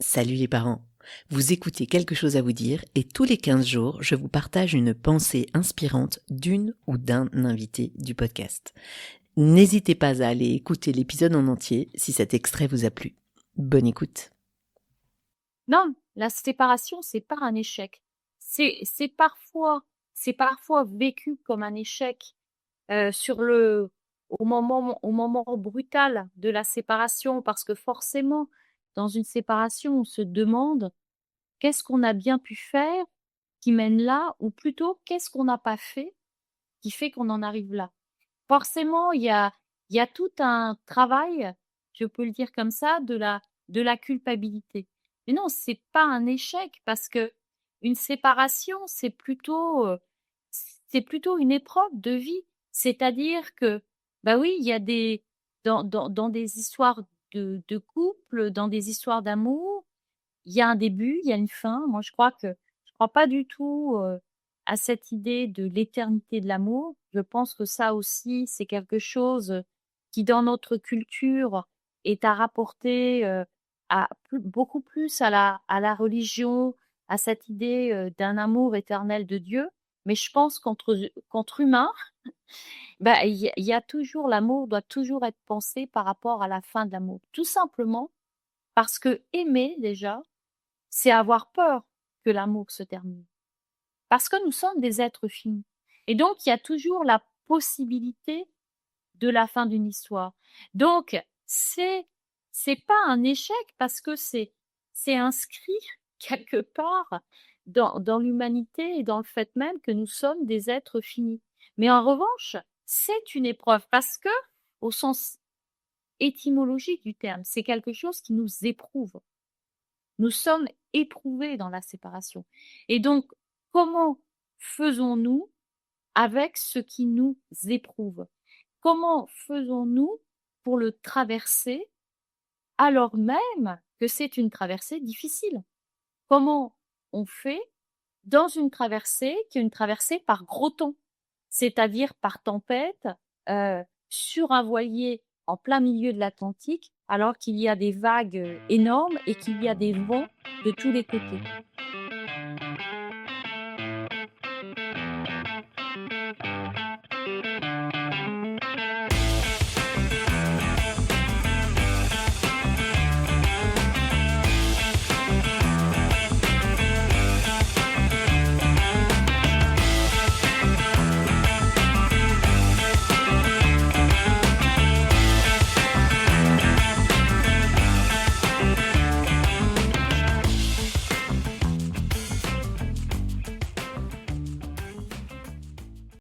Salut les parents, vous écoutez Quelque chose à vous dire et tous les 15 jours, je vous partage une pensée inspirante d'une ou d'un invité du podcast. N'hésitez pas à aller écouter l'épisode en entier si cet extrait vous a plu. Bonne écoute. Non, la séparation, c'est pas un échec. C'est parfois vécu comme un échec sur au moment brutal de la séparation, parce que forcément, dans une séparation, on se demande qu'est-ce qu'on a bien pu faire qui mène là, ou plutôt qu'est-ce qu'on n'a pas fait qui fait qu'on en arrive là. Forcément, il y a tout un travail, je peux le dire comme ça, de la culpabilité. Mais non, c'est pas un échec, parce que une séparation, c'est plutôt une épreuve de vie. C'est-à-dire que, bah oui, il y a dans des histoires de couple, dans des histoires d'amour, il y a un début, il y a une fin. Moi, je crois pas du tout, à cette idée de l'éternité de l'amour. Je pense que ça aussi, c'est quelque chose qui, dans notre culture, est à rapporter, à beaucoup plus à la religion, à cette idée, d'un amour éternel de Dieu. Mais je pense qu'entre humains, bah, il y a toujours, l'amour doit toujours être pensé par rapport à la fin de l'amour. Tout simplement parce que aimer déjà, c'est avoir peur que l'amour se termine. Parce que nous sommes des êtres finis. Et donc, il y a toujours la possibilité de la fin d'une histoire. Donc, c'est pas un échec, parce que c'est inscrit quelque part dans l'humanité et dans le fait même que nous sommes des êtres finis. Mais en revanche, c'est une épreuve, parce que, au sens étymologique du terme, c'est quelque chose qui nous éprouve. Nous sommes éprouvés dans la séparation. Et donc, comment faisons-nous avec ce qui nous éprouve? Comment faisons-nous pour le traverser, alors même que c'est une traversée difficile? Comment on fait dans une traversée qui est une traversée par gros temps, c'est-à-dire par tempête, sur un voilier en plein milieu de l'Atlantique, alors qu'il y a des vagues énormes et qu'il y a des vents de tous les côtés.